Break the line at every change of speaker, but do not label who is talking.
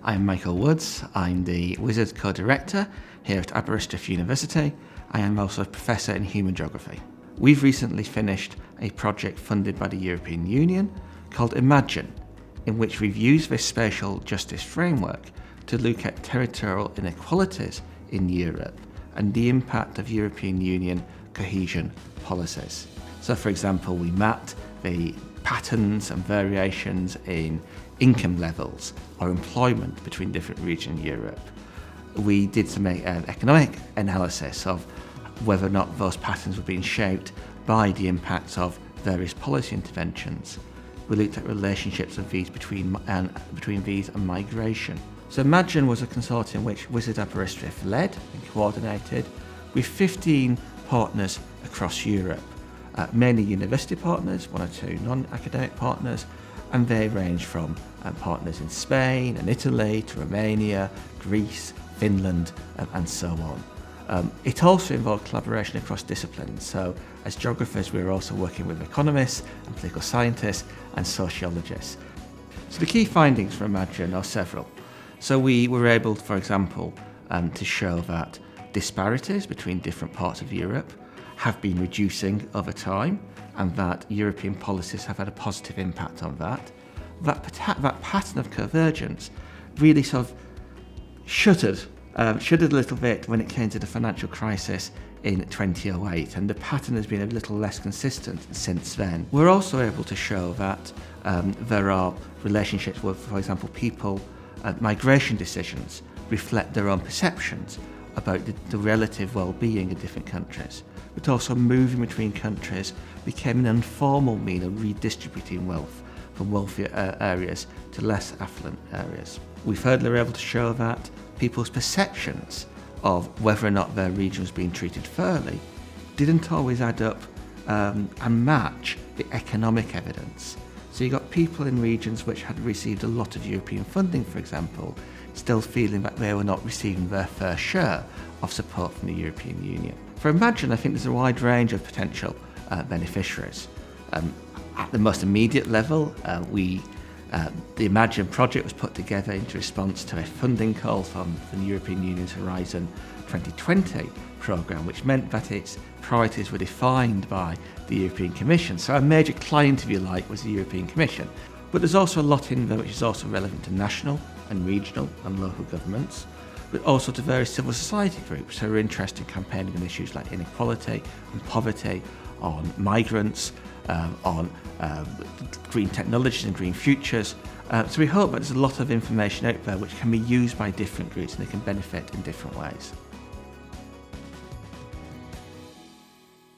I'm Michael Woods. I'm the Wizard co-director here at Aberystwyth University. I am also a professor in human geography. We've recently finished a project funded by the European Union called Imagine, in which we've used this spatial justice framework to look at territorial inequalities in Europe and the impact of European Union cohesion policies. So, for example, we mapped the patterns and variations in income levels or employment between different regions in Europe. We did some economic analysis of whether or not those patterns were being shaped by the impacts of various policy interventions. We looked at relationships of these between these and migration. So Imagine was a consortium which Wizard Aberystwyth led and coordinated with 15 partners across Europe, mainly university partners, one or two non-academic partners, and they range from partners in Spain and Italy to Romania, Greece, Finland, and so on. It also involved collaboration across disciplines. So as geographers, we were also working with economists and political scientists and sociologists. So the key findings from Imagine are several. So we were able, for example, to show that disparities between different parts of Europe have been reducing over time, and that European policies have had a positive impact on that. That pattern of convergence really sort of shuddered a little bit when it came to the financial crisis in 2008, and the pattern has been a little less consistent since then. We're also able to show that there are relationships with, for example, people, migration decisions reflect their own perceptions about the relative well-being of different countries, but also moving between countries became an informal means of redistributing wealth from wealthier areas to less affluent areas. We further were able to show that people's perceptions of whether or not their region was being treated fairly didn't always add up and match the economic evidence. So you got people in regions which had received a lot of European funding, for example, still feeling that they were not receiving their fair share of support from the European Union. For Imagine, I think there's a wide range of potential beneficiaries. At the most immediate level, the Imagine project was put together in response to a funding call from the European Union's Horizon 2020 programme, which meant that its priorities were defined by the European Commission. So a major client, if you like, was the European Commission. But there's also a lot in there which is also relevant to national and regional and local governments, but also to various civil society groups who are interested in campaigning on issues like inequality and poverty, on migrants, on green technologies and green futures. So we hope that there's a lot of information out there which can be used by different groups and they can benefit in different ways.